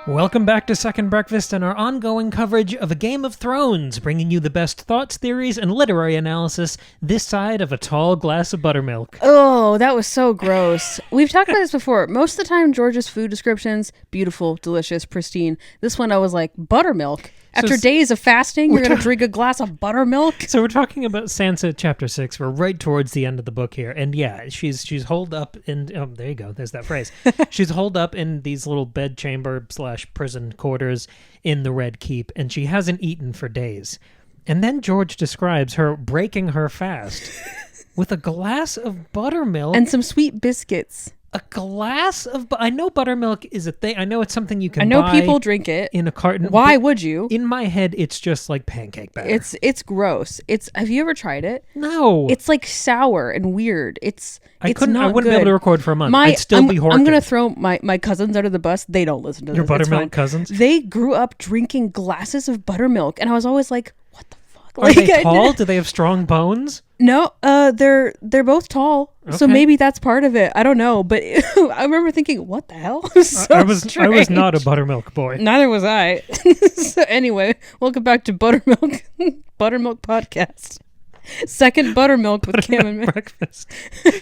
Welcome back to Second Breakfast and our ongoing coverage of A Game of Thrones, bringing you the best thoughts, theories, and literary analysis this side of a tall glass of buttermilk. Oh, that was so gross. We've talked about this before. Most of the time, George's food descriptions, beautiful, delicious, pristine. This one, I was like, buttermilk? After days of fasting, you're going to drink a glass of buttermilk? So we're talking about Sansa chapter 6. We're right towards the end of the book here. And yeah, she's holed up in... Oh, there you go. There's that phrase. She's holed up in these little bedchamber / prison quarters in the Red Keep, and she hasn't eaten for days. And then George describes her breaking her fast with a glass of buttermilk. And some sweet biscuits. A glass of... I know buttermilk is a thing. I know it's something you can buy. I know people drink it. In a carton. Why would you? In my head, it's just like pancake batter. It's gross. Have you ever tried it? No. It's like sour and weird. I wouldn't be able to record for a month. I'd still be horrified. I'm going to throw my cousins under the bus. They don't listen to this. Your buttermilk cousins? They grew up drinking glasses of buttermilk, and I was always like, what the fuck? Are they tall? Do they have strong bones? No, they're both tall, so maybe that's part of it. I don't know, but I remember thinking, "What the hell?" I was not a buttermilk boy. Neither was I. So anyway, welcome back to Buttermilk Podcast. Second buttermilk with Kim and breakfast.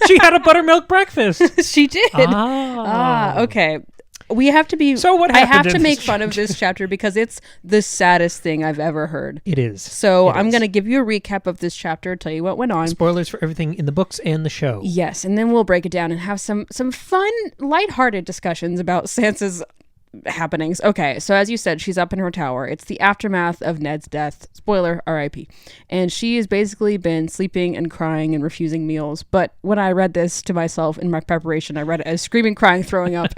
She had a buttermilk breakfast. She did. Okay. We have to be... So what happened? I have to make fun of this chapter because it's the saddest thing I've ever heard. It is. So I'm going to give you a recap of this chapter, tell you what went on. Spoilers for everything in the books and the show. Yes, and then we'll break it down and have some fun, lighthearted discussions about Sansa's happenings. Okay, so as you said, she's up in her tower. It's the aftermath of Ned's death. Spoiler, R.I.P. And she has basically been sleeping and crying and refusing meals. But when I read this to myself in my preparation, I read it as screaming, crying, throwing up,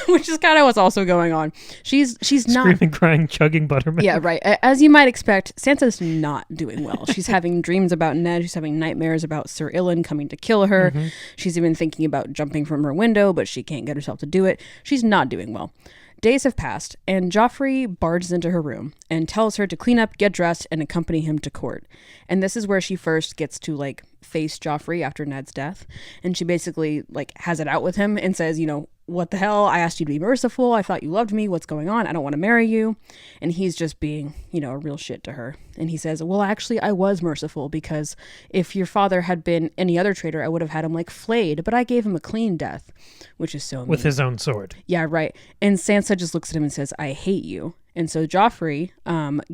which is kind of what's also going on. She's not... Screaming, crying, chugging buttermilk. Yeah, right. As you might expect, Sansa's not doing well. She's having dreams about Ned. She's having nightmares about Sir Ilyn coming to kill her. Mm-hmm. She's even thinking about jumping from her window, but she can't get herself to do it. She's not doing well. Days have passed, and Joffrey barges into her room and tells her to clean up, get dressed, and accompany him to court. And this is where she first gets to, face Joffrey after Ned's death. And she basically, has it out with him and says, what the hell? I asked you to be merciful. I thought you loved me. What's going on? I don't want to marry you. And he's just being, a real shit to her. And he says, well, actually, I was merciful because if your father had been any other traitor, I would have had him, flayed. But I gave him a clean death, which is so mean. With his own sword. Yeah, right. And Sansa just looks at him and says, I hate you. And so Joffrey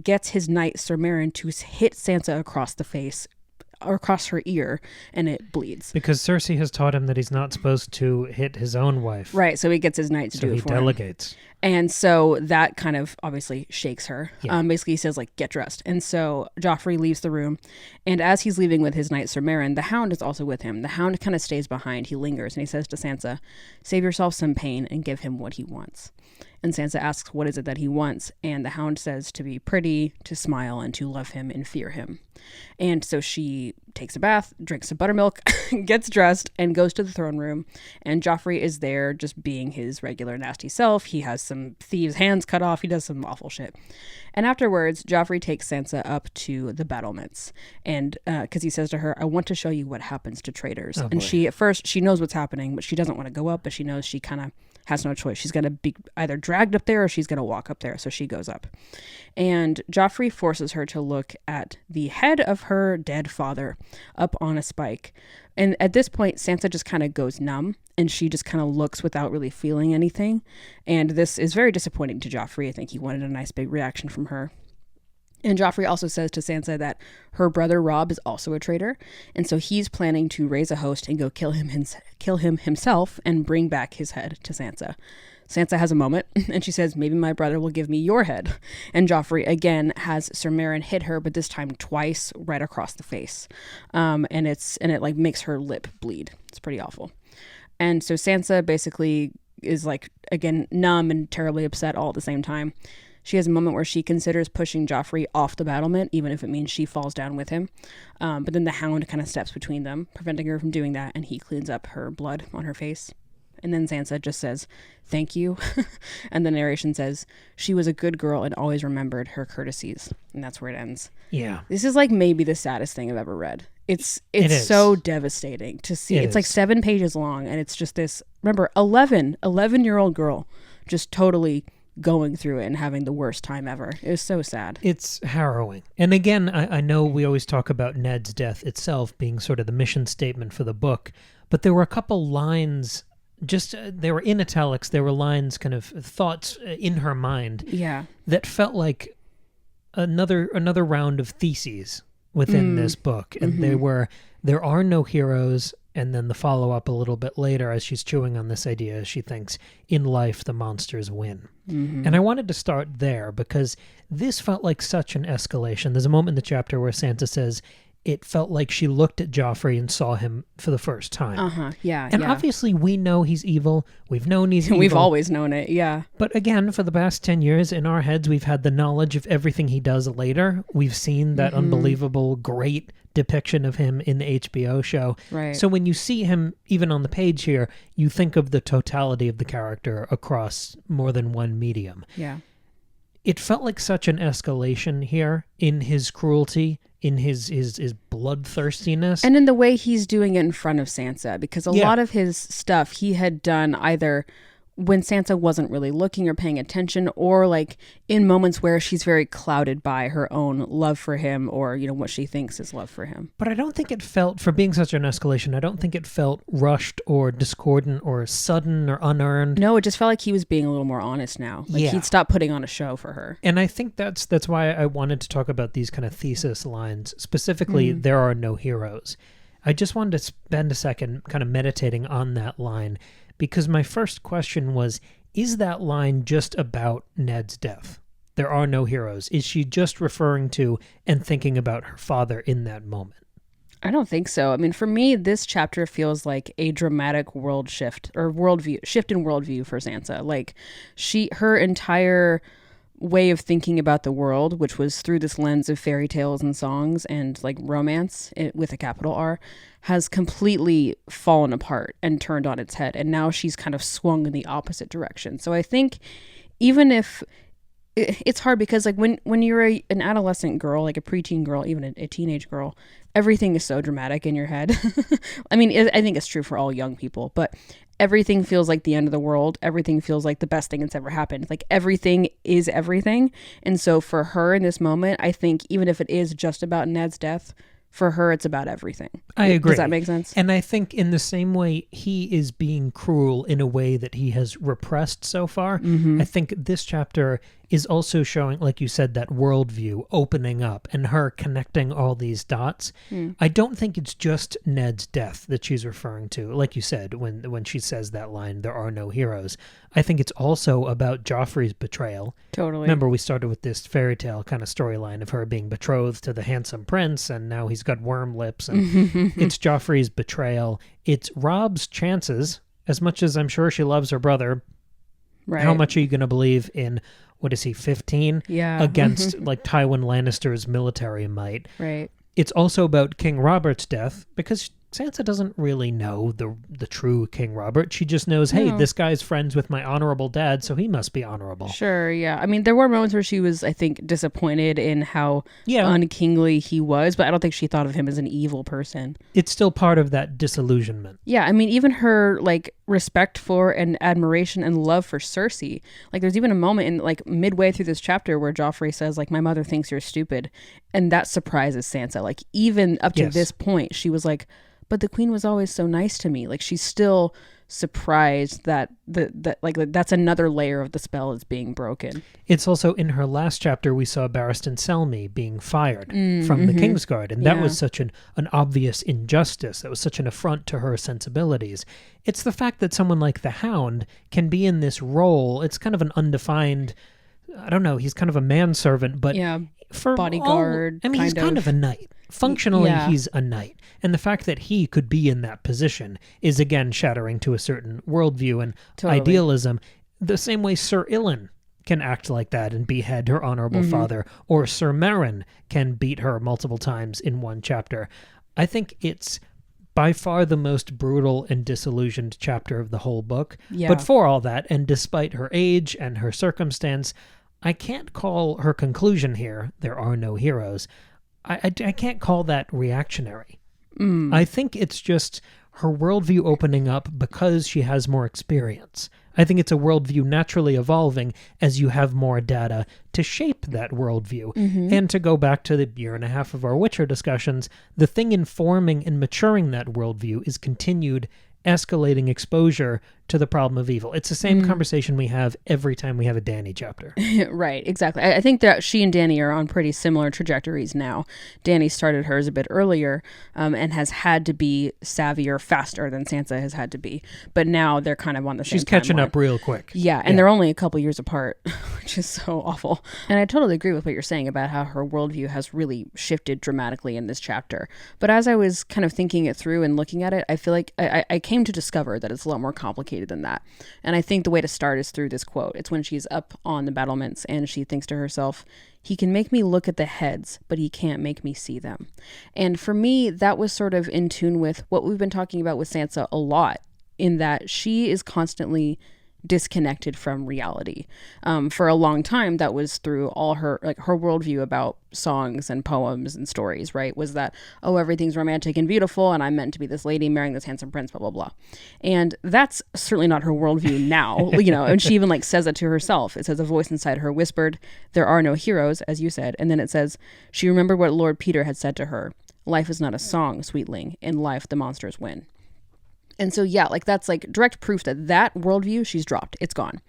gets his knight, Sir Meryn, to hit Sansa across the face, or across her ear, and it bleeds. Because Cersei has taught him that he's not supposed to hit his own wife. Right, so he gets his knight to do it for him. So he delegates. And so that kind of obviously shakes her. Yeah. Basically he says, get dressed. And so Joffrey leaves the room, and as he's leaving with his knight Sir Meryn, the Hound is also with him. The Hound kind of stays behind. He lingers, and he says to Sansa, save yourself some pain and give him what he wants. And Sansa asks, what is it that he wants? And the Hound says to be pretty, to smile, and to love him and fear him. And so she takes a bath, drinks some buttermilk, gets dressed, and goes to the throne room. And Joffrey is there just being his regular nasty self. He has some thieves' hands cut off. He does some awful shit. And afterwards, Joffrey takes Sansa up to the battlements. And because he says to her, I want to show you what happens to traitors. Oh, and she, at first, she knows what's happening, but she doesn't want to go up. But she knows she kind of has no choice. She's going to be either dragged up there or she's going to walk up there. So she goes up. And Joffrey forces her to look at the head of her dead father up on a spike. And at this point, Sansa just kind of goes numb, and she just kind of looks without really feeling anything. And this is very disappointing to Joffrey. I think he wanted a nice big reaction from her. And Joffrey also says to Sansa that her brother Robb is also a traitor, and so he's planning to raise a host and go kill him himself and bring back his head to Sansa. Sansa has a moment, and she says, maybe my brother will give me your head. And Joffrey, again, has Sir Meryn hit her, but this time twice right across the face. And it makes her lip bleed. It's pretty awful. And so Sansa basically is again, numb and terribly upset all at the same time. She has a moment where she considers pushing Joffrey off the battlement, even if it means she falls down with him. But then the Hound kind of steps between them, preventing her from doing that, and he cleans up her blood on her face. And then Sansa just says, thank you. And the narration says, she was a good girl and always remembered her courtesies. And that's where it ends. Yeah. This is maybe the saddest thing I've ever read. It's so devastating to see. It's 7 pages long, and it's just this, remember, 11-year-old girl just totally going through it and having the worst time ever. It was so sad. It's harrowing. And again, I know we always talk about Ned's death itself being sort of the mission statement for the book, but there were a couple lines, just they were in italics, there were lines, kind of thoughts in her mind that felt like another round of theses within this book. And there are no heroes. And then the follow-up a little bit later, as she's chewing on this idea, she thinks, in life, the monsters win. And I wanted to start there because this felt like such an escalation. There's a moment in the chapter where Sansa says it felt like she looked at Joffrey and saw him for the first time. And obviously we know he's evil. We've known he's evil. We've always known it, yeah. But again, for the past 10 years, in our heads, we've had the knowledge of everything he does later. We've seen that unbelievable, great depiction of him in the HBO show. Right. So when you see him, even on the page here, you think of the totality of the character across more than one medium. Yeah. It felt like such an escalation here in his cruelty, in his bloodthirstiness. And in the way he's doing it in front of Sansa, because a lot of his stuff he had done either when Sansa wasn't really looking or paying attention, or like in moments where she's very clouded by her own love for him, or, you know, what she thinks is love for him. But I don't think it felt, for being such an escalation, I don't think it felt rushed or discordant or sudden or unearned. No, it just felt like he was being a little more honest now. Like he'd stopped putting on a show for her. And I think that's why I wanted to talk about these kind of thesis lines. Specifically, there are no heroes. I just wanted to spend a second kind of meditating on that line, because my first question was, is that line just about Ned's death? There are no heroes. Is she just referring to and thinking about her father in that moment? I don't think so. I mean, for me, this chapter feels like a dramatic world shift, or shift in worldview for Sansa. Like her entire way of thinking about the world, which was through this lens of fairy tales and songs and like romance with a capital R, has completely fallen apart and turned on its head. And now she's kind of swung in the opposite direction. So I think even if it's hard, because like when you're an adolescent girl, like a preteen girl, even a teenage girl, everything is so dramatic in your head. I mean, I think it's true for all young people, but everything feels like the end of the world. Everything feels like the best thing that's ever happened. Like everything is everything. And so for her in this moment, I think even if it is just about Ned's death, for her, it's about everything. I agree. Does that make sense? And I think in the same way he is being cruel in a way that he has repressed so far, I think this chapter is also showing, like you said, that worldview opening up and her connecting all these dots. I don't think it's just Ned's death that she's referring to. Like you said, when she says that line, there are no heroes. I think it's also about Joffrey's betrayal. Totally. Remember, we started with this fairy tale kind of storyline of her being betrothed to the handsome prince, and now he's got worm lips, and it's Joffrey's betrayal. It's Rob's chances, as much as I'm sure she loves her brother. Right. How much are you going to believe in, what is he, 15? Yeah. Against like Tywin Lannister's military might. Right. It's also about King Robert's death, because Sansa doesn't really know the true King Robert. She just knows, hey, this guy's friends with my honorable dad, so he must be honorable. Sure, yeah. I mean, there were moments where she was, I think, disappointed in how unkingly he was, but I don't think she thought of him as an evil person. It's still part of that disillusionment. Yeah, I mean, even her, like, respect for and admiration and love for Cersei. Like, there's even a moment in, like, midway through this chapter where Joffrey says, like, my mother thinks you're stupid. And that surprises Sansa. Like, even up to this point, she was like, but the queen was always so nice to me. Like, she's still surprised that that's another layer of the spell is being broken. It's also in her last chapter, we saw Barristan Selmy being fired from the Kingsguard. And that was such an obvious injustice. That was such an affront to her sensibilities. It's the fact that someone like the Hound can be in this role. It's kind of an undefined, I don't know, he's kind of a manservant, but for bodyguard. He's kind of a knight. Functionally, he's a knight. And the fact that he could be in that position is, again, shattering to a certain worldview and idealism. The same way Sir Ilyn can act like that and behead her honorable father, or Sir Meryn can beat her multiple times in one chapter. I think it's by far the most brutal and disillusioned chapter of the whole book. Yeah. But for all that, and despite her age and her circumstance, I can't call her conclusion here, there are no heroes, I can't call that reactionary. I think it's just her worldview opening up because she has more experience. I think it's a worldview naturally evolving as you have more data to shape that worldview. And to go back to the year and a half of our Witcher discussions, the thing informing and maturing that worldview is continued escalating exposure to the problem of evil. It's the same conversation we have every time we have a Dany chapter. Right, exactly. I think that she and Dany are on pretty similar trajectories now. Dany started hers a bit earlier and has had to be savvier faster than Sansa has had to be. But now they're kind of on the same She's catching timeline. up real quick. Yeah, and they're only a couple years apart, which is so awful. And I totally agree with what you're saying about how her worldview has really shifted dramatically in this chapter. But as I was kind of thinking it through and looking at it, I feel like I came to discover that it's a lot more complicated than that. And I think the way to start is through this quote. It's when she's up on the battlements and she thinks to herself, "He can make me look at the heads, but he can't make me see them." And for me, that was sort of in tune with what we've been talking about with Sansa a lot, in that she is constantly disconnected from reality. For a long time, that was through all her worldview about songs and poems and stories, right? Was that, oh, everything's romantic and beautiful and I'm meant to be this lady marrying this handsome prince, blah, blah, blah. And that's certainly not her worldview now, and she even says that to herself. It says a voice inside her whispered, "There are no heroes," as you said. And then it says, she remembered what Lord Peter had said to her, "Life is not a song, sweetling. In life, the monsters win." And so, yeah, that's direct proof that worldview she's dropped. It's gone.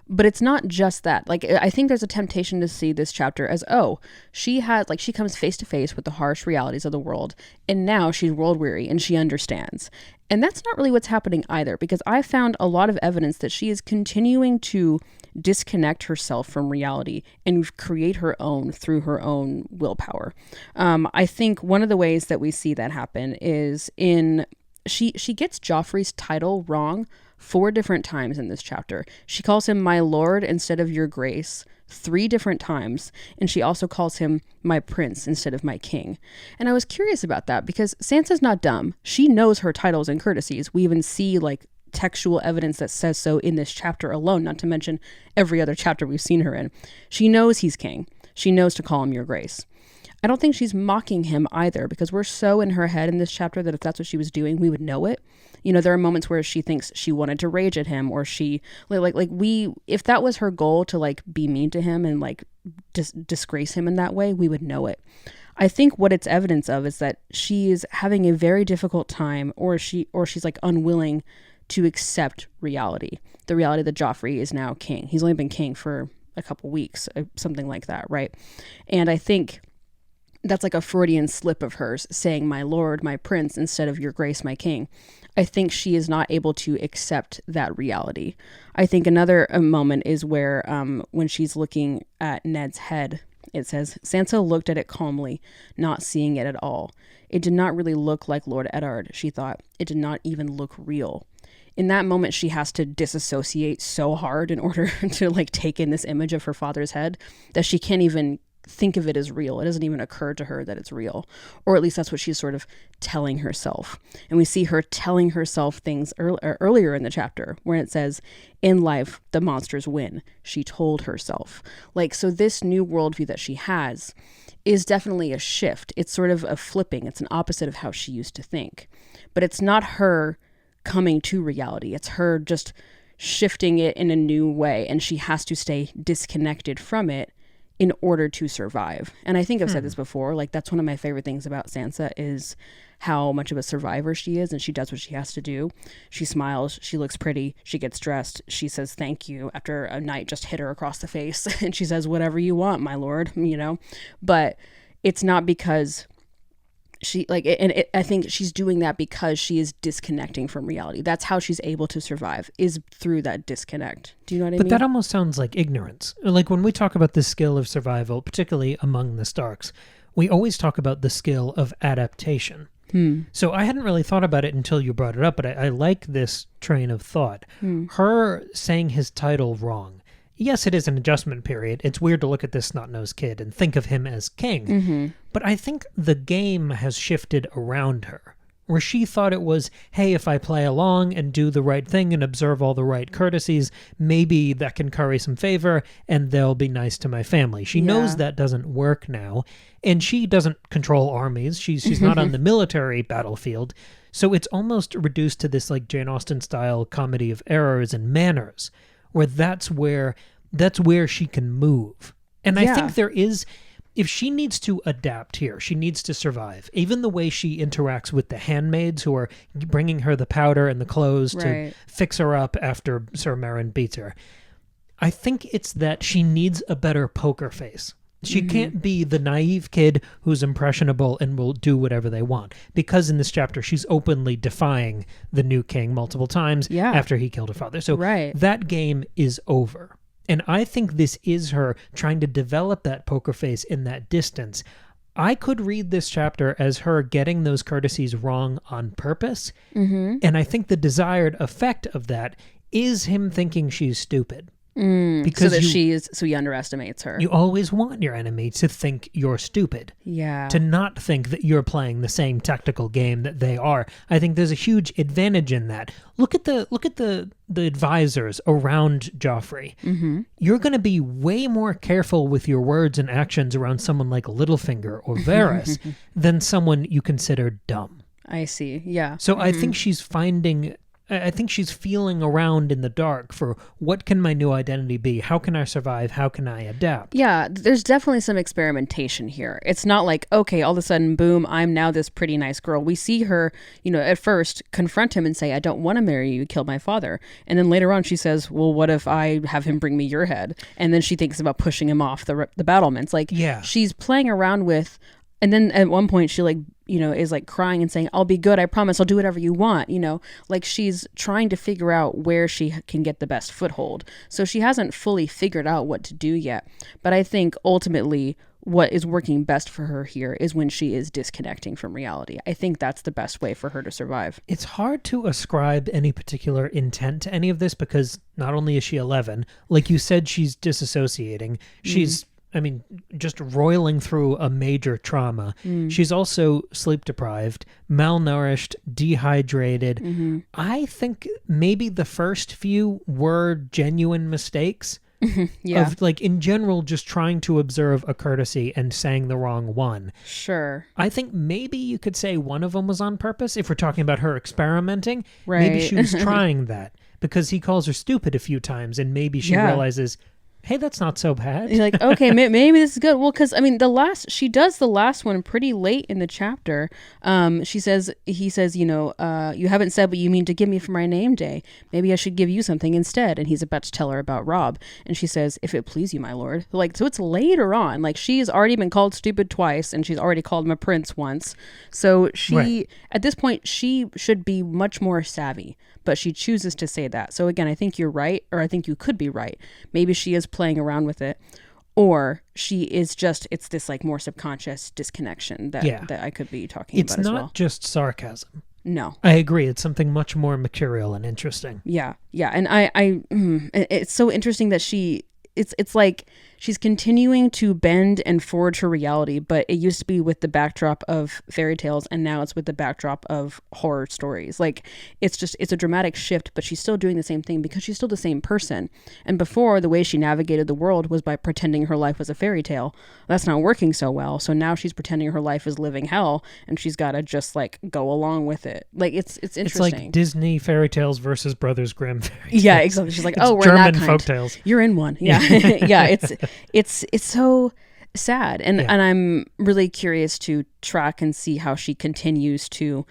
But it's not just that. I think there's a temptation to see this chapter as, oh, she comes face to face with the harsh realities of the world, and now she's world weary and she understands. And that's not really what's happening either, because I found a lot of evidence that she is continuing to disconnect herself from reality and create her own through her own willpower. I think one of the ways that we see that happen is in... She gets Joffrey's title wrong 4 different times in this chapter. She calls him my lord instead of your grace 3 different times, and she also calls him my prince instead of my king. And I was curious about that because Sansa's not dumb. She knows her titles and courtesies. We even see textual evidence that says so in this chapter alone, not to mention every other chapter we've seen her in. She knows he's king. She knows to call him your grace. I don't think she's mocking him either, because we're so in her head in this chapter that if that's what she was doing, we would know it. There are moments where she thinks she wanted to rage at him, or she if that was her goal to be mean to him and disgrace him in that way, we would know it. I think what it's evidence of is that she is having a very difficult time, or she's unwilling to accept reality. The reality that Joffrey is now king. He's only been king for a couple weeks, something like that, right? And I think that's a Freudian slip of hers, saying my lord, my prince, instead of your grace, my king. I think she is not able to accept that reality. I think another moment is where when she's looking at Ned's head, it says, Sansa looked at it calmly, not seeing it at all. It did not really look like Lord Eddard, she thought. It did not even look real. In that moment, she has to disassociate so hard in order to take in this image of her father's head that she can't even think of it as real. It doesn't even occur to her that it's real, or at least that's what she's sort of telling herself. And we see her telling herself things earlier in the chapter where it says, in life, the monsters win. She told herself. So this new worldview that she has is definitely a shift. It's sort of a flipping. It's an opposite of how she used to think. But it's not her coming to reality. It's her just shifting it in a new way, and she has to stay disconnected from it in order to survive. And I think I've said this before, that's one of my favorite things about Sansa is how much of a survivor she is, and she does what she has to do. She smiles, she looks pretty, she gets dressed, she says thank you after a knight just hit her across the face, and she says whatever you want, my lord, But it's not because I think she's doing that because she is disconnecting from reality. That's how she's able to survive, is through that disconnect. Do you know what I mean? But that almost sounds like ignorance. When we talk about the skill of survival, particularly among the Starks, we always talk about the skill of adaptation. So I hadn't really thought about it until you brought it up, but I like this train of thought. Her saying his title wrong. Yes, it is an adjustment period. It's weird to look at this snot-nosed kid and think of him as king. But I think the game has shifted around her, where she thought it was, hey, if I play along and do the right thing and observe all the right courtesies, maybe that can curry some favor and they'll be nice to my family. She knows that doesn't work now, and she doesn't control armies. She's not on the military battlefield. So it's almost reduced to this like Jane Austen style comedy of errors and manners, where that's where she can move. And I think there is, if she needs to adapt here, she needs to survive. Even the way she interacts with the handmaids who are bringing her the powder and the clothes to fix her up after Sir Meryn beats her. I think it's that she needs a better poker face. She can't be the naive kid who's impressionable and will do whatever they want. Because in this chapter, she's openly defying the new king multiple times after he killed her father. So that game is over. And I think this is her trying to develop that poker face in that distance. I could read this chapter as her getting those courtesies wrong on purpose. And I think the desired effect of that is him thinking she's stupid. Because so he underestimates her. You always want your enemy to think you're stupid. Yeah. To not think that you're playing the same tactical game that they are. I think there's a huge advantage in that. Look at the advisors around Joffrey. You're going to be way more careful with your words and actions around someone like Littlefinger or Varys than someone you consider dumb. I see. Yeah. So I think she's feeling around in the dark for what can my new identity be? How can I survive? How can I adapt? Yeah, there's definitely some experimentation here. It's not like, okay, all of a sudden, boom, I'm now this pretty nice girl. We see her, at first confront him and say, I don't want to marry you, you killed my father. And then later on she says, well, what if I have him bring me your head? And then she thinks about pushing him off the battlements. She's playing around with, and then at one point she is like crying and saying, I'll be good. I promise I'll do whatever you want. Like she's trying to figure out where she can get the best foothold. So she hasn't fully figured out what to do yet. But I think ultimately what is working best for her here is when she is disconnecting from reality. I think that's the best way for her to survive. It's hard to ascribe any particular intent to any of this because not only is she 11, like you said, she's disassociating. She's just roiling through a major trauma. She's also sleep deprived, malnourished, dehydrated. I think maybe the first few were genuine mistakes. Of in general, just trying to observe a courtesy and saying the wrong one. Sure. I think maybe you could say one of them was on purpose. If we're talking about her experimenting, maybe she was trying that because he calls her stupid a few times and maybe she realizes, hey, that's not so bad. You're like, okay, maybe this is good. Well, because she does the last one pretty late in the chapter. He says, you haven't said what you mean to give me for my name day. Maybe I should give you something instead. And he's about to tell her about Robb. And she says, if it please you, my lord. So it's later on. Like she's already been called stupid twice and she's already called him a prince once. So at this point, she should be much more savvy. But she chooses to say that. So again, I think you're right, or I think you could be right. Maybe she is playing around with it, or she is it's this like more subconscious disconnection that I could be talking about as well. It's not just sarcasm. No. I agree. It's something much more mercurial and interesting. Yeah. Yeah. And it's so interesting that it's like she's continuing to bend and forge her reality, but it used to be with the backdrop of fairy tales and now it's with the backdrop of horror stories. Like it's a dramatic shift, but she's still doing the same thing because she's still the same person. And before, the way she navigated the world was by pretending her life was a fairy tale. That's not working so well. So now she's pretending her life is living hell and she's got to just like go along with it. Like it's interesting. It's like Disney fairy tales versus Brothers Grimm fairy tales. Yeah, exactly. She's like, we're German that kind. folk tales. You're in one. Yeah. Yeah, it's so sad, and I'm really curious to track and see how she continues to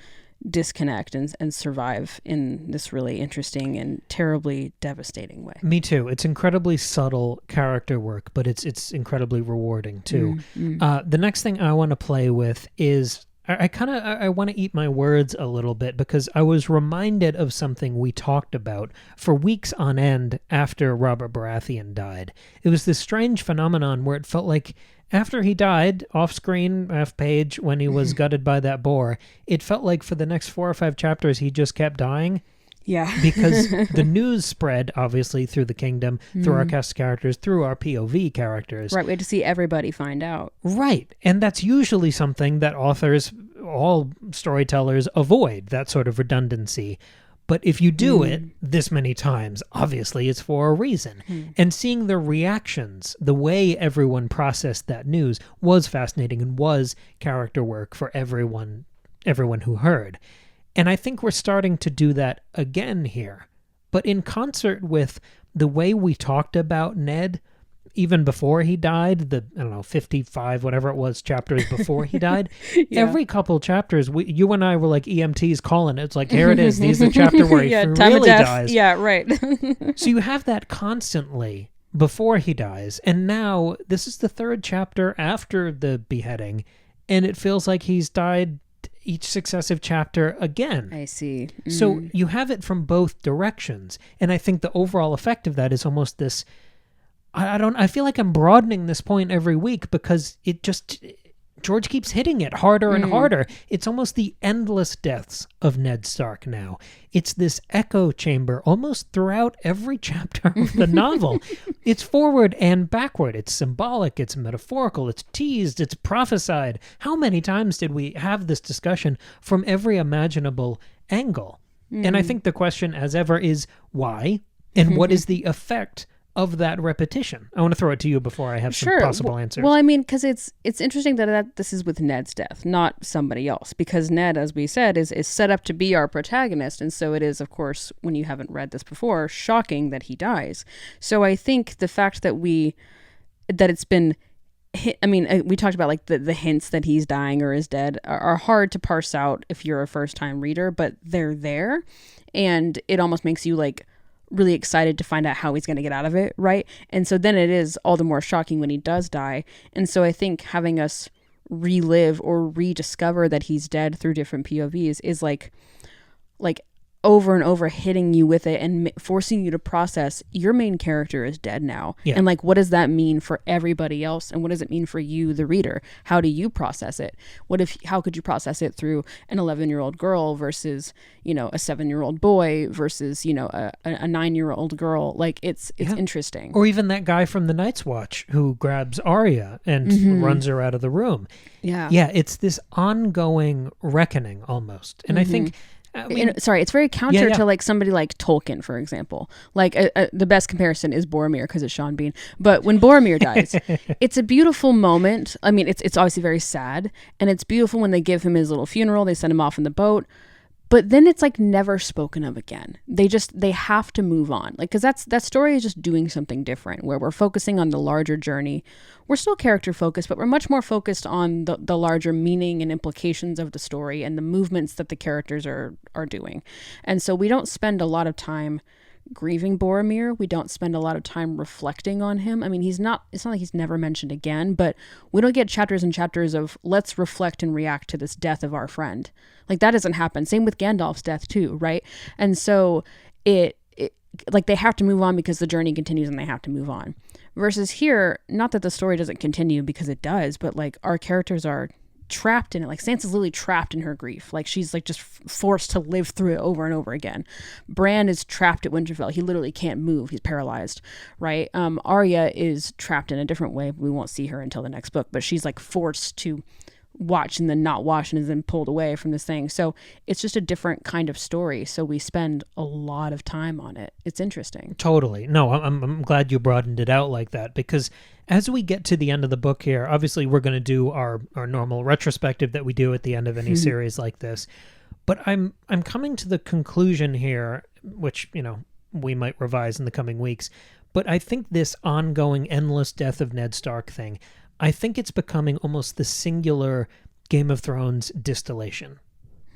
disconnect and survive in this really interesting and terribly devastating way. Me too. It's incredibly subtle character work, but it's incredibly rewarding too. The next thing I want to play with is I want to eat my words a little bit because I was reminded of something we talked about for weeks on end after Robert Baratheon died. It was this strange phenomenon where it felt like after he died, off screen, off page, when he was gutted by that boar, it felt like for the next 4 or 5 chapters he just kept dying. Yeah. Because the news spread, obviously, through the kingdom, through our cast characters, through our POV characters. Right, we had to see everybody find out. Right. And that's usually something that authors, all storytellers, avoid, that sort of redundancy. But if you do it this many times, obviously it's for a reason. And seeing the reactions, the way everyone processed that news was fascinating and was character work for everyone who heard. And I think we're starting to do that again here. But in concert with the way we talked about Ned, even before he died, the, 55, whatever it was, chapters before he died, every couple chapters, you and I were like EMTs calling it. It's like, here it is. These are the chapter where he really dies. Yeah, right. So you have that constantly before he dies. And now this is the third chapter after the beheading, and it feels like he's died each successive chapter again. I see. So you have it from both directions. And I think the overall effect of that is almost this, I feel like I'm broadening this point every week because George keeps hitting it harder and harder. It's almost the endless deaths of Ned Stark now. It's this echo chamber almost throughout every chapter of the novel. It's forward and backward. It's symbolic. It's metaphorical. It's teased. It's prophesied. How many times did we have this discussion from every imaginable angle? And I think the question, as ever, is why? And what is the effect of that repetition? I want to throw it to you before I have some possible answers. Well, I mean, because it's interesting that this is with Ned's death, not somebody else, because Ned, as we said, is set up to be our protagonist, and so it is, of course, when you haven't read this before, shocking that he dies. So I think the fact that it's been, I mean, we talked about like the hints that he's dying or is dead are hard to parse out if you're a first-time reader, but they're there, and it almost makes you like really excited to find out how he's going to get out of it, right? And so then it is all the more shocking when he does die. And so I think having us relive or rediscover that he's dead through different POVs is like over and over hitting you with it and forcing you to process your main character is dead now. Yeah. And like, what does that mean for everybody else? And what does it mean for you, the reader? How do you process it? How could you process it through an 11-year-old girl versus, a 7-year-old boy versus, a 9-year-old girl? Like it's interesting. Or even that guy from the Night's Watch who grabs Arya and runs her out of the room. Yeah. Yeah. It's this ongoing reckoning almost. And I think, it's very counter to like somebody like Tolkien, for example. Like the best comparison is Boromir because it's Sean Bean. But when Boromir dies, it's a beautiful moment. I mean, it's obviously very sad, and it's beautiful when they give him his little funeral. They send him off in the boat. But then it's like never spoken of again. They have to move on. Like, because that story is just doing something different where we're focusing on the larger journey. We're still character focused, but we're much more focused on the larger meaning and implications of the story and the movements that the characters are doing. And so we don't spend a lot of time grieving Boromir. We don't spend a lot of time reflecting on him. I mean, it's not like he's never mentioned again, but we don't get chapters and chapters of let's reflect and react to this death of our friend. Like that doesn't happen. Same with Gandalf's death too, right? And so it like they have to move on because the journey continues and they have to move on. Versus here, not that the story doesn't continue because it does, but like our characters are trapped in it. Like Sansa's literally trapped in her grief. Like she's like just forced to live through it over and over again. Bran is trapped at Winterfell. He literally can't move. He's paralyzed, right? Arya is trapped in a different way. We won't see her until the next book, but she's like forced to watch and then not watch and is then pulled away from this thing. So it's just a different kind of story. So we spend a lot of time on it. It's interesting. Totally. No, I'm glad you broadened it out like that, because as we get to the end of the book here, obviously we're going to do our normal retrospective that we do at the end of any series like this. But I'm coming to the conclusion here, which, we might revise in the coming weeks. But I think this ongoing endless death of Ned Stark thing, I think it's becoming almost the singular Game of Thrones distillation.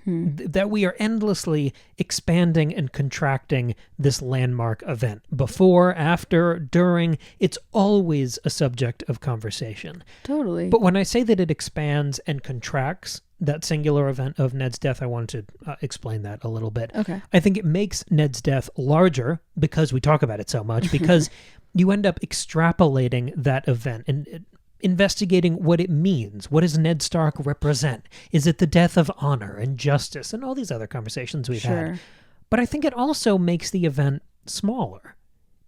That we are endlessly expanding and contracting this landmark event. Before, after, during, it's always a subject of conversation. Totally. But when I say that it expands and contracts that singular event of Ned's death, I wanted to explain that a little bit. Okay. I think it makes Ned's death larger because we talk about it so much, because you end up extrapolating that event and investigating what it means. What does Ned Stark represent? Is it the death of honor and justice and all these other conversations we've had? But I think it also makes the event smaller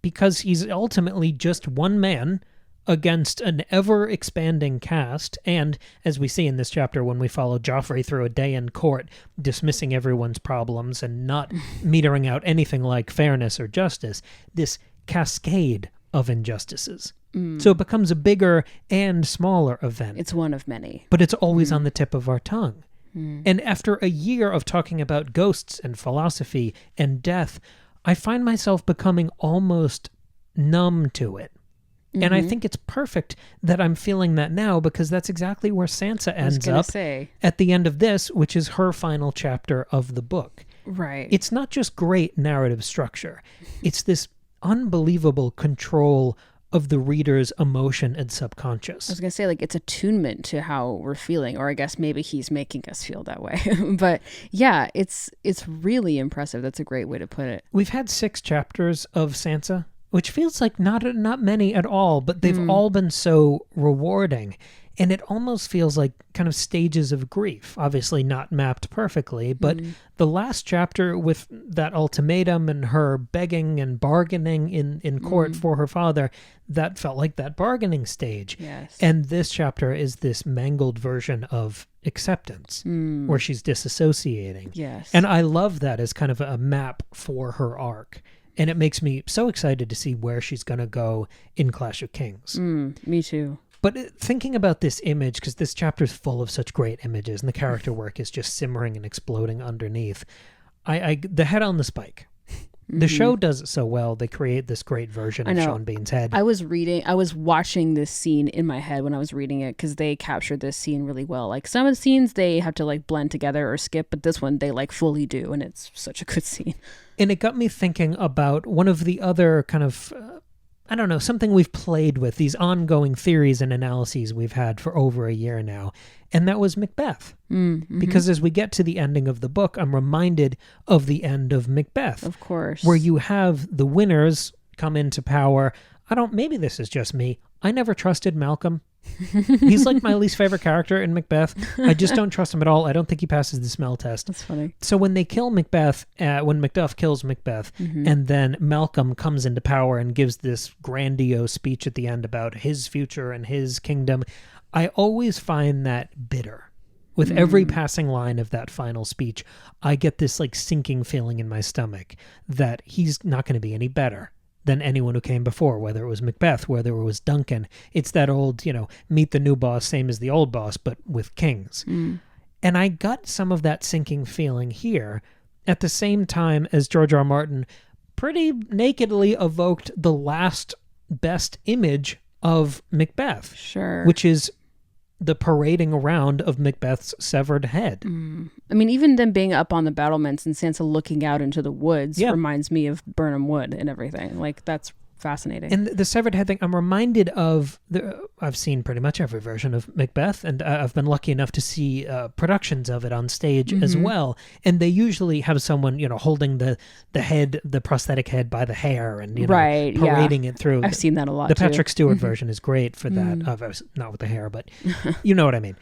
because he's ultimately just one man against an ever-expanding cast. And as we see in this chapter, when we follow Joffrey through a day in court, dismissing everyone's problems and not metering out anything like fairness or justice, this cascade of injustices. So it becomes a bigger and smaller event. It's one of many. But it's always on the tip of our tongue. And after a year of talking about ghosts and philosophy and death, I find myself becoming almost numb to it. And I think it's perfect that I'm feeling that now, because that's exactly where Sansa ends up at the end of this, which is her final chapter of the book. Right. It's not just great narrative structure. It's this unbelievable control of the reader's emotion and subconscious. I was going to say, like, it's attunement to how we're feeling, or I guess maybe he's making us feel that way. But yeah, it's really impressive. That's a great way to put it. We've had 6 chapters of Sansa, which feels like not many at all, but they've all been so rewarding. And it almost feels like kind of stages of grief, obviously not mapped perfectly, but the last chapter with that ultimatum and her begging and bargaining in court for her father, that felt like that bargaining stage. Yes. And this chapter is this mangled version of acceptance, where she's disassociating. Yes. And I love that as kind of a map for her arc. And it makes me so excited to see where she's going to go in Clash of Kings. Me too. But thinking about this image, because this chapter is full of such great images and the character work is just simmering and exploding underneath, the head on the spike. The show does it so well. They create this great version of Sean Bean's head. I was watching this scene in my head when I was reading it, because they captured this scene really well. Like, some of the scenes they have to like blend together or skip, but this one they like fully do, and it's such a good scene. And it got me thinking about one of the other kind of, I don't know, something we've played with, these ongoing theories and analyses we've had for over a year now. And that was Macbeth. Because as we get to the ending of the book, I'm reminded of the end of Macbeth. Of course. Where you have the winners come into power. Maybe this is just me. I never trusted Malcolm. He's like my least favorite character in Macbeth. I just don't trust him at all. I don't think he passes the smell test. That's funny. So when they kill Macbeth, when Macduff kills Macbeth, and then Malcolm comes into power and gives this grandiose speech at the end about his future and his kingdom, I always find that bitter. With every passing line of that final speech, I get this like sinking feeling in my stomach that he's not going to be any better than anyone who came before, whether it was Macbeth, whether it was Duncan. It's that old, meet the new boss, same as the old boss, but with kings. And I got some of that sinking feeling here at the same time as George R. R. Martin pretty nakedly evoked the last best image of Macbeth. Sure. Which is the parading around of Macbeth's severed head. I mean, even them being up on the battlements and Sansa looking out into the woods reminds me of Burnham Wood and everything. Like, that's fascinating. And the severed head thing, I'm reminded of, I've seen pretty much every version of Macbeth, and I've been lucky enough to see productions of it on stage as well. And they usually have someone, holding the head, the prosthetic head by the hair and, parading it through. I've seen that a lot, The Patrick Stewart version is great for that. Not with the hair, but you know what I mean.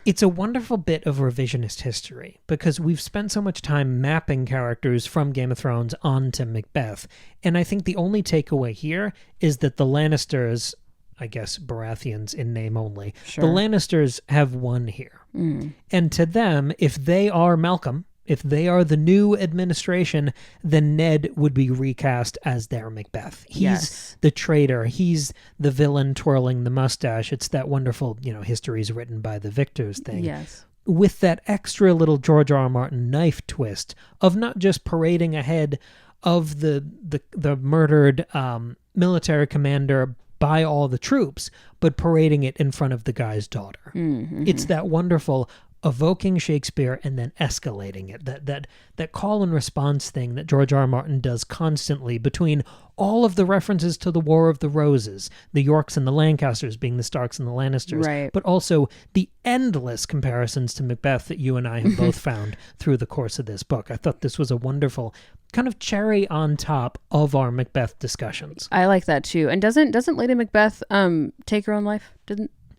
It's a wonderful bit of revisionist history, because we've spent so much time mapping characters from Game of Thrones onto Macbeth. And I think the only takeaway here is that the Lannisters, I guess Baratheons in name only, the Lannisters have won here. And to them, if they are Malcolm, if they are the new administration, then Ned would be recast as their Macbeth. He's the traitor. He's the villain twirling the mustache. It's that wonderful, history's written by the victors thing. Yes. With that extra little George R. R. Martin knife twist of not just parading ahead of the murdered military commander by all the troops, but parading it in front of the guy's daughter. It's that wonderful evoking Shakespeare and then escalating it. That call and response thing that George R. R. Martin does constantly between all of the references to the War of the Roses, the Yorks and the Lancasters being the Starks and the Lannisters, but also the endless comparisons to Macbeth that you and I have both found through the course of this book. I thought this was a wonderful kind of cherry on top of our Macbeth discussions. I like that too. And doesn't Lady Macbeth take her own life?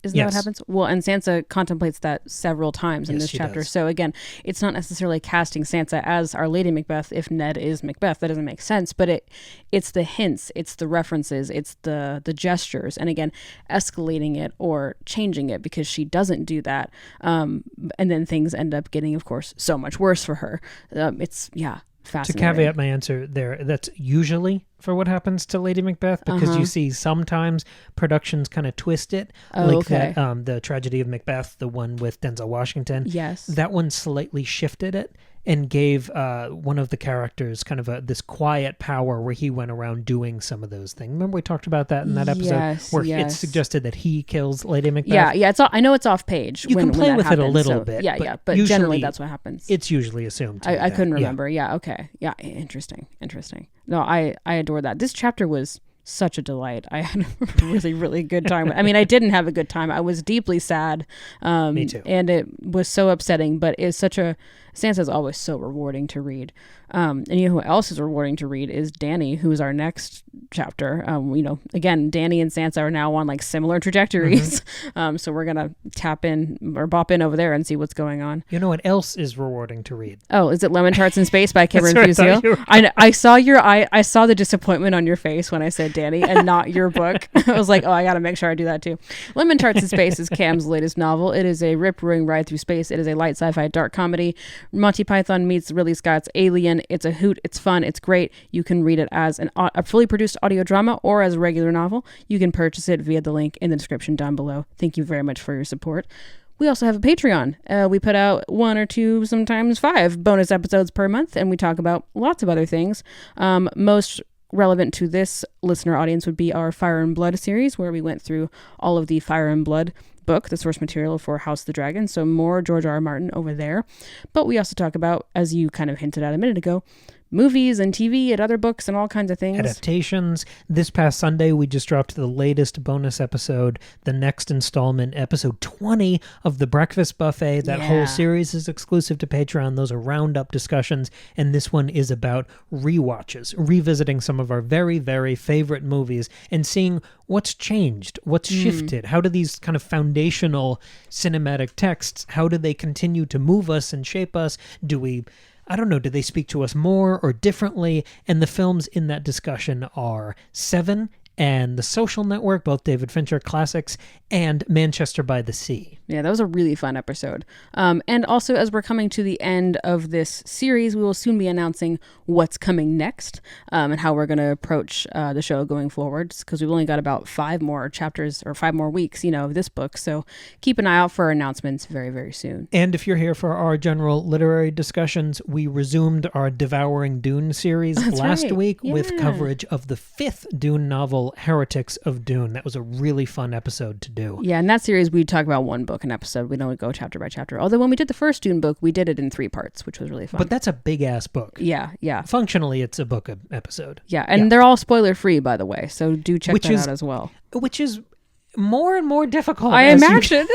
Isn't that what happens? Well, and Sansa contemplates that several times in this chapter. Does. So again, it's not necessarily casting Sansa as our Lady Macbeth if Ned is Macbeth. That doesn't make sense. But it's the hints, it's the references, it's the gestures, and again, escalating it or changing it because she doesn't do that. And then things end up getting, of course, so much worse for her. To fascinating. caveat my answer there, that's usually for what happens to Lady Macbeth, because you see sometimes productions kind of twist it, okay. that the Tragedy of Macbeth, the one with Denzel Washington. Yes. That one slightly shifted it and gave one of the characters kind of this quiet power where he went around doing some of those things. Remember we talked about that in that episode where it's suggested that he kills Lady Macbeth? Yeah. I know it's off page. You can play when with happens, it a little bit. But generally that's what happens. It's usually assumed. I couldn't remember. Yeah. Okay. Yeah. Interesting. No, I adore that. This chapter was such a delight. I had a really, really good time. I mean, I didn't have a good time. I was deeply sad. Me too. And it was so upsetting, but it's Sansa's always so rewarding to read. And you know who else is rewarding to read is Dany, who is our next chapter. Again, Dany and Sansa are now on like similar trajectories. So we're going to tap in or bop in over there and see what's going on. You know what else is rewarding to read? Oh, is it Lemon Tarts in Space by Cameron That's what I thought Fusio? I saw I saw the disappointment on your face when I said Dany and not your book. I was like, oh, I got to make sure I do that too. Lemon Tarts in Space is Cam's latest novel. It is a rip-roaring ride through space. It is a light sci-fi dark comedy. Monty Python meets Ridley Scott's Alien. It's a hoot. It's fun. It's great. You can read it as a fully produced audio drama or as a regular novel. You can purchase it via the link in the description down below. Thank you very much for your support. We also have a Patreon. We put out 1 or 2, sometimes 5 bonus episodes per month, and we talk about lots of other things. Most relevant to this listener audience would be our Fire and Blood series, where we went through all of the Fire and Blood book, the source material for House of the Dragon. So more George R. R. Martin over there. But we also talk about, as you kind of hinted at a minute ago, movies and TV and other books and all kinds of things. Adaptations. This past Sunday, we just dropped the latest bonus episode, the next installment, episode 20 of The Breakfast Buffet. That whole series is exclusive to Patreon. Those are roundup discussions. And this one is about rewatches, revisiting some of our very, very favorite movies and seeing what's changed, what's shifted. How do these kind of foundational cinematic texts, how do they continue to move us and shape us? I don't know, do they speak to us more or differently? And the films in that discussion are Seven and The Social Network, both David Fincher classics, and Manchester by the Sea. Yeah, that was a really fun episode. And also, as we're coming to the end of this series, we will soon be announcing what's coming next and how we're going to approach the show going forward, because we've only got about 5 more chapters or 5 more weeks, of this book. So keep an eye out for our announcements very, very soon. And if you're here for our general literary discussions, we resumed our Devouring Dune series last week with coverage of the 5th Dune novel, Heretics of Dune. That was a really fun episode to do. Yeah, in that series, we talk about one book an episode. We don't go chapter by chapter. Although when we did the first Dune book, we did it in 3 parts, which was really fun. But that's a big-ass book. Yeah. Functionally, it's a book episode. Yeah, and they're all spoiler-free, by the way, so do check that out as well. Which is more and more difficult. I imagine.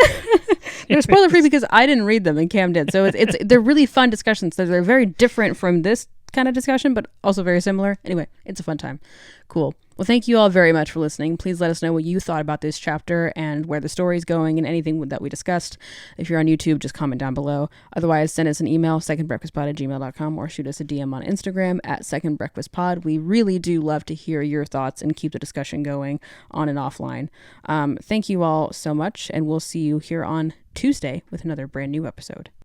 They're spoiler-free because I didn't read them and Cam did. So they're really fun discussions. They're very different from this kind of discussion, but also very similar. Anyway, it's a fun time. Cool. Well, thank you all very much for listening. Please let us know what you thought about this chapter and where the story's going and anything that we discussed. If you're on YouTube, just comment down below. Otherwise, send us an email, secondbreakfastpod@gmail.com, or shoot us a DM on Instagram @secondbreakfastpod. We really do love to hear your thoughts and keep the discussion going on and offline. Thank you all so much, and we'll see you here on Tuesday with another brand new episode.